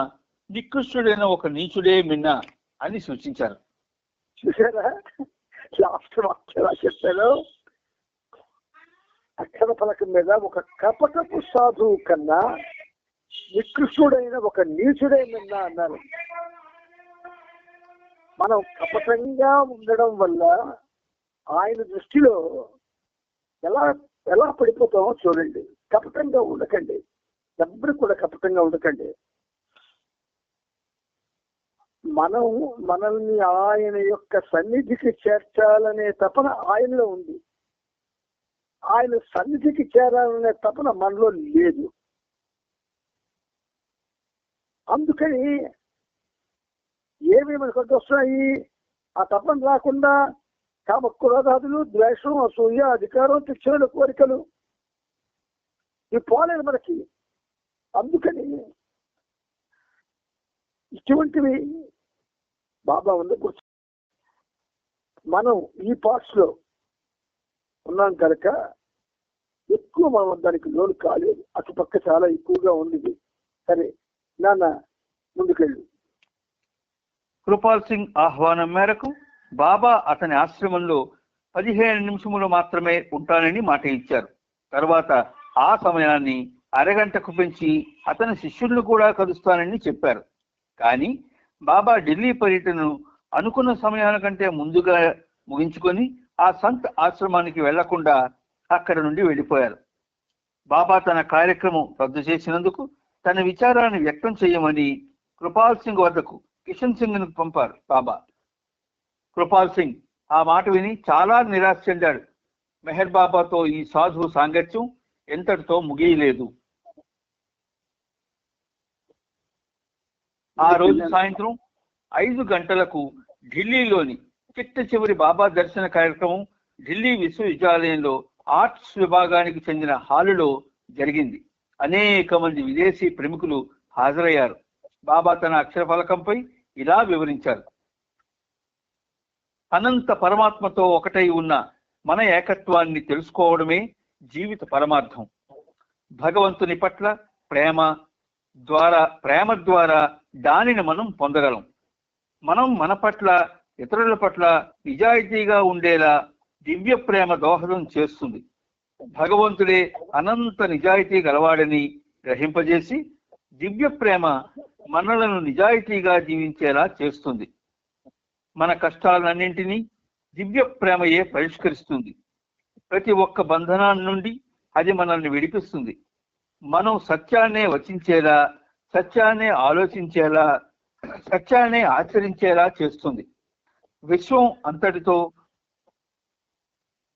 నికృష్టుడైన ఒక నీచుడే మిన్నా అని సూచించారు. చూసారా లాస్ట్ ఎలా చెప్పారు? అక్షర ఫలకం మీద ఒక కపటపు సాధువు కన్నా నికృష్టుడైన ఒక నీచుడే మిన్నా అన్నారు. మనం కపటంగా ఉండడం వల్ల ఆయన దృష్టిలో ఎలా ఎలా పడిపోతామో చూడండి. కపటంగా ఉండకండి, ఎవ్వరు కూడా కపటంగా ఉండకండి. మనల్ని ఆయన యొక్క సన్నిధికి చేర్చాలనే తపన ఆయనలో ఉంది. ఆయన సన్నిధికి చేరాలనే తపన మనలో లేదు. అందుకని ఏమేమి మనకు వస్తున్నాయి? ఆ తపన రాకుండా కామక్రోధాదులు, ద్వేషం, అసూయ, అధికారం, శిక్షణ, కోరికలు ఇవి పోలేదు మనకి. అందుకని ఇటువంటివి బాబా ఉంది. మనం ఈ పార్ట్స్ లో ఉన్నాం కనుక ఎక్కువ మనం దానికి లోను కాలేదు. అటుపక్క చాలా ఎక్కువగా ఉంది. సరే నాన్న ముందుకెళ్ళు. కృపాల్ సింగ్ ఆహ్వానం మేరకు బాబా అతని ఆశ్రమంలో 15 నిమిషములు మాత్రమే ఉంటానని మాట ఇచ్చారు. తర్వాత ఆ సమయాన్ని అరగంటకు పెంచి అతని శిష్యులను కూడా కలుస్తానని చెప్పారు. కానీ బాబా ఢిల్లీ పర్యటనను అనుకున్న సమయానికంటే ముందుగా ముగించుకొని ఆ సంత్ ఆశ్రమానికి వెళ్లకుండా అక్కడి నుండి వెళ్ళిపోయారు. బాబా తన కార్యక్రమం రద్దు చేసినందుకు తన విచారాన్ని వ్యక్తం చేయమని కృపాల్ సింగ్ వద్దకు కిషన్ సింగ్ ను పంపారు బాబా. కృపాల్ సింగ్ ఆ మాట విని చాలా నిరాశ చెందాడు. మెహర్ బాబాతో ఈ సాధువు సాంగత్యం ఎంతటితో ముగియలేదు. ఆ రోజు సాయంత్రం 5 గంటలకు ఢిల్లీలోని చిట్ట చివరి బాబా దర్శన కార్యక్రమం ఢిల్లీ విశ్వవిద్యాలయంలో ఆర్ట్స్ విభాగానికి చెందిన హాలులో జరిగింది. అనేక మంది విదేశీ ప్రముఖులు హాజరయ్యారు. బాబా తన అక్షర ఫలకంపై ఇలా వివరించారు: అనంత పరమాత్మతో ఒకటై ఉన్న మన ఏకత్వాన్ని తెలుసుకోవడమే జీవిత పరమార్థం. భగవంతుని పట్ల ప్రేమ ద్వారా దానిని మనం పొందగలం. మనం మన పట్ల, ఇతరుల పట్ల నిజాయితీగా ఉండేలా దివ్య ప్రేమ దోహదం చేస్తుంది. భగవంతుడే అనంత నిజాయితీ గలవాడని గ్రహింపజేసి దివ్య ప్రేమ మనలను నిజాయితీగా జీవించేలా చేస్తుంది. మన కష్టాలన్నింటినీ దివ్య ప్రేమయే పరిష్కరిస్తుంది. ప్రతి ఒక్క బంధనాన్ని నుండి అది మనల్ని విడిపిస్తుంది. మనం సత్యాన్నే వచించేలా, సత్యాన్నే ఆలోచించేలా, సత్యాన్నే ఆచరించేలా చేస్తుంది. విశ్వం అంతటితో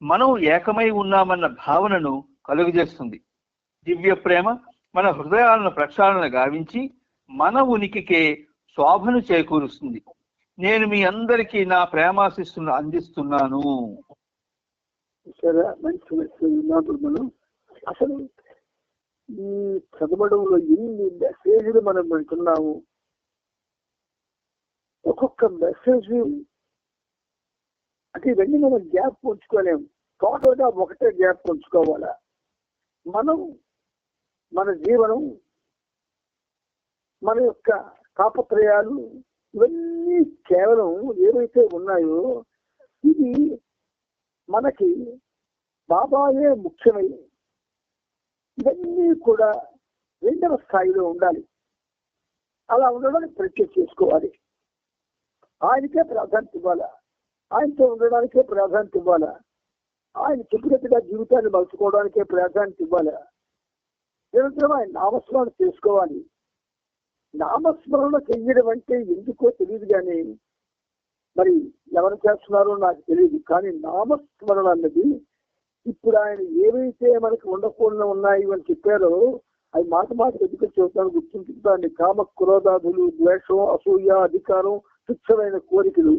మనం ఏకమై ఉన్నామన్న భావనను కలుగజేస్తుంది. దివ్య ప్రేమ మన హృదయాలను ప్రక్షాళన గావించి మన ఉనికికే శోభను చేకూరుస్తుంది. నేను మీ అందరికీ నా ప్రేమాశిస్సును అందిస్తున్నాను. మంచి మనం అసలు ఈ చదవడంలో ఎన్ని మెసేజ్లు మనం వింటున్నాము. ఒక్కొక్క మెసేజ్ అంటే ఇవన్నీ మనం గ్యాప్ ఉంచుకోలేము. టోటల్ గా ఒకటే గ్యాప్ ఉంచుకోవాలా. మనం మన జీవనం, మన యొక్క తాపత్రయాలు ఇవన్నీ కేవలం ఏవైతే ఉన్నాయో ఇది మనకి బాబాయే ముఖ్యమై ఇవన్నీ కూడా రెండవ స్థాయిలో ఉండాలి. అలా ఉండడానికి ప్రత్యేక చేసుకోవాలి. ఆయనకే ప్రాధాన్యత ఇవ్వాలా, ఆయనతో ఉండడానికే ప్రాధాన్యత ఇవ్వాలా, ఆయన చెప్పినట్టుగా జీవితాన్ని మలుచుకోవడానికే ప్రాధాన్యత ఇవ్వాలా. నిరంతరం ఆయన నామస్మరణ చేసుకోవాలి. నామస్మరణ చెయ్యడం అంటే ఎందుకో తెలియదు, కానీ మరి ఎవరు చేస్తున్నారో నాకు తెలియదు. కానీ నామస్మరణ అన్నది ఇప్పుడు ఆయన ఏవైతే మనకు ఉండకుండా ఉన్నాయి అని చెప్పారో అవి మాట ఎందుకు చెబుతాను, గుర్తుంచుకుంటాను. కామ క్రోధాదులు, ద్వేషం, అసూయ, అధికారం, తుచ్చమైన కోరికలు,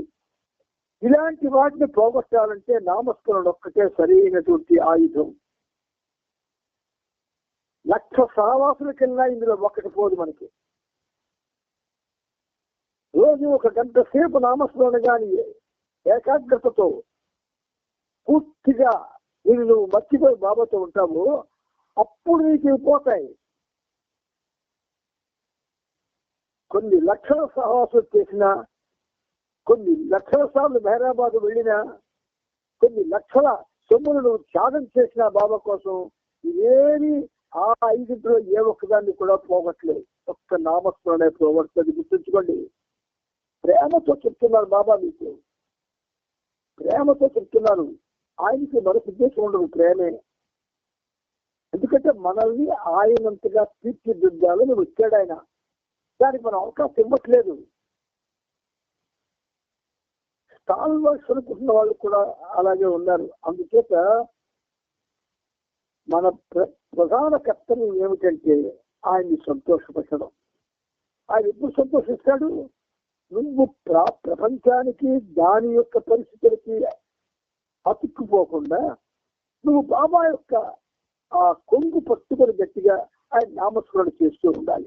ఇలాంటి వాటిని పోగొట్టాలంటే నామస్మరణ ఒక్కటే సరైనటువంటి ఆయుధం. 1,00,000 సహవాసులకెళ్ళినా ఇందులో ఒక్కటి పోదు మనకి. రోజు 1 గంట సేపు నామస్మరణ కానీ ఏకాగ్రతతో పూర్తిగా నువ్వు మర్చిపోయి బాబాతో ఉంటావు, అప్పుడు నీకు పోతాయి. కొన్ని లక్షల సహవాసులు చేసినా, కొన్ని లక్షల సార్లు మెహరాబాద్ వెళ్ళినా, కొన్ని లక్షల సొమ్ములు నువ్వు త్యాగం చేసినా బాబా కోసం, ఇవేమి ఆ 5 ఏ ఒక్కదాన్ని కూడా పోగొట్టలేదు. ఒక్క నామస్మరణే పోగొడుతుంది. గుర్తుంచుకోండి. ప్రేమతో చెప్తున్నారు బాబా, మీకు ప్రేమతో చెప్తున్నారు. ఆయనకి మరొక ఉద్దేశం ఉండదు, ప్రేమే. ఎందుకంటే మనల్ని ఆయనంతగా తీర్చిదిద్దాలని వచ్చాడు ఆయన. దానికి మనం అవకాశం ఇవ్వట్లేదు. స్టాల్ వర్క్స్ అనుకుంటున్న వాళ్ళు కూడా అలాగే ఉన్నారు. అందుచేత మన ప్రధాన కర్తవ్యం ఏమిటంటే ఆయన్ని సంతోషపెట్టడం. ఆయన ఎప్పుడు సంతోషిస్తాడు? నువ్వు ప్రపంచానికి దాని యొక్క పరిస్థితులకి అతుక్కుపోకుండా నువ్వు బాబా యొక్క ఆ కొంగు పట్టుకొని గట్టిగా ఆయన నామస్మరణ చేస్తూ ఉండాలి.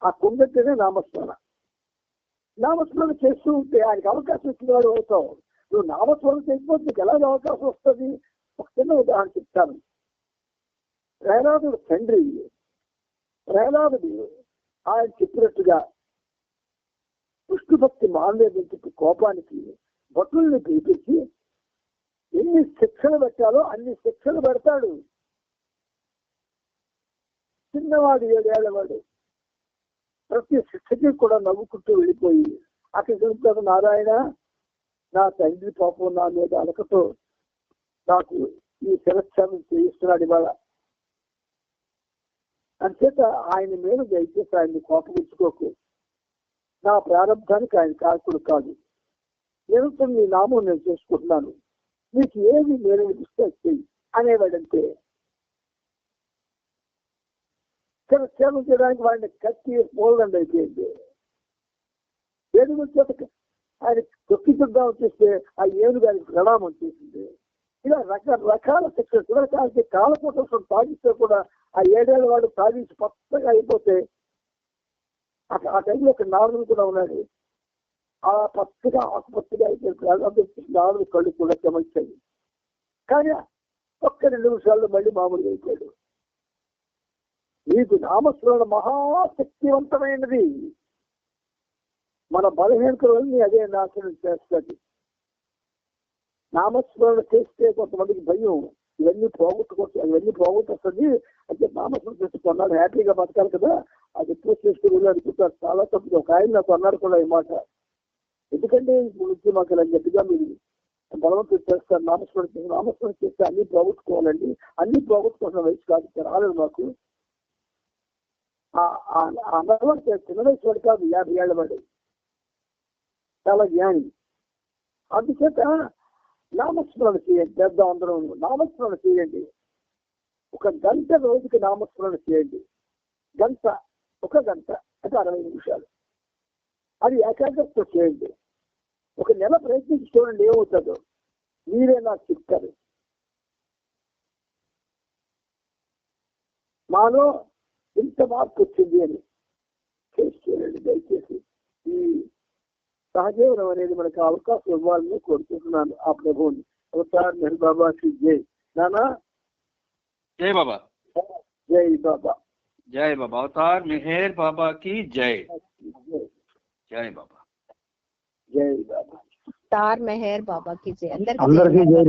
ఆ కొంగంటేనే నామస్మరణ. నామస్మరణ చేస్తూ ఉంటే ఆయనకు అవకాశం ఇచ్చిన వాడు అవుతావు. నువ్వు నామస్మరణ చేయకపోతే నీకు ఎలాగ అవకాశం వస్తుంది? ఒక చిన్న ఉదాహరణ చెప్తాను. ప్రహ్లాదుడు తండ్రి, ప్రహ్లాదుడు ఆయన చెప్పినట్టుగా విష్ణుభక్తి మానలేదని చెప్పి కోపానికి భటుల్ని పిలిపించి ఎన్ని శిక్షలు పెట్టాలో అన్ని శిక్షలు పెడతాడు. చిన్నవాడు 7 ఏళ్లవాడు ప్రతి శిక్షకి కూడా నవ్వుకుంటూ వెళ్ళిపోయి అక్కడ చెబుతాడు, నారాయణ నా తండ్రి పాపం నా మీద అలకతో నాకు ఈ శిరచ్ఛేదం చేయిస్తున్నాడు ఇవాళ. అంచేత ఆయన మీద దయచేసి ఆయన్ని కోపగించుకోకు. నా ప్రారంభానికి ఆయన కారకుడు కాదు. నిరంతరం నీ నామం నేను చేసుకుంటున్నాను. నీకు ఏది నేను చెయ్యి అనేవాడంటే శిరచ్ఛేదం చేయడానికి వాడిని కత్తి పోలండి అయిపోయింది. ఏడుగురి చేత ఆయన తొక్కి చూద్దాం వచ్చేస్తే ఆ ఏనుగు దానికి ప్రణామం చేసింది. ఇలా రకరకాల శిక్షణ చూడటానికి కాలకోటం తాగిస్తే కూడా ఆ 7 ఏళ్ల వాడు తాగించి పచ్చగా అయిపోతే ఆ టైంలో ఒక నారదుడు కూడా ఉన్నాడు. ఆ పచ్చగా ఆకుపచ్చగా అయిపోయి నారదు కళ్ళు కూడా చెమర్చాయి. కానీ ఒక్క 2 నిమిషాల్లో మళ్ళీ మామూలుగా అయిపోయాడు. మీకు నామస్మరణ మహాశక్తివంతమైనది. మన బలహీనతలన్నీ అదే నాశనం చేస్తుంది. నామస్మరణ చేస్తే కొంతమందికి భయం, ఇవన్నీ పోగొట్టుకొస్తుంది. అంటే నామస్మరణ చేస్తే కొన్నాళ్ళు హ్యాపీగా బతకాలి కదా, అది ఎప్పుడు చేస్తూ వెళ్ళి అనుకుంటారు. చాలా తప్పు. ఒక ఆయన నాకు అన్నారు కూడా ఈ మాట, ఎందుకంటే ఇప్పుడు మాకు ఇలా గట్టిగా మీరు బలవంతం చేస్తారు. నామస్మరణ చేస్తే అన్ని పోగొట్టుకోవాలండి, అన్ని పోగొట్టుకోవాల్సిన వయసు కాదు, రాలేదు మాకు. అన్నవాడు చిన్న వయసు వాడు కాదు, 50 ఏళ్ల వాడు, చాలా జ్ఞాని. అందుచేత నామస్మరణ చేయండి. పెద్ద అందరం నామస్మరణ చేయండి. 1 గంట రోజుకి నామస్మరణ చేయండి. ఒక గంట అంటే 60 నిమిషాలు. అది ఏకాగ్రతతో చేయండి. 1 నెల ప్రయత్నించి చూడండి ఏమవుతుందో. మీరే నాకు చెప్తారు. మాలో ఇంత మార్పు వచ్చింది అని చేయండి. దయచేసి ఈ సహజీవనం అనేది మనకు అవకాశం ఇవ్వాలని కోరుకుంటున్నాను ఆ ప్రభువుని. అవతార్ మెహర్ బాబాకి జై. నానా జై బాబా. జై బాబా. జై బాబా. అవతార్ మెహర్ బాబా की जय. జై బాబా. జై బాబా. అవతార్ మెహర్ బాబా की जय. అందరికీ జై.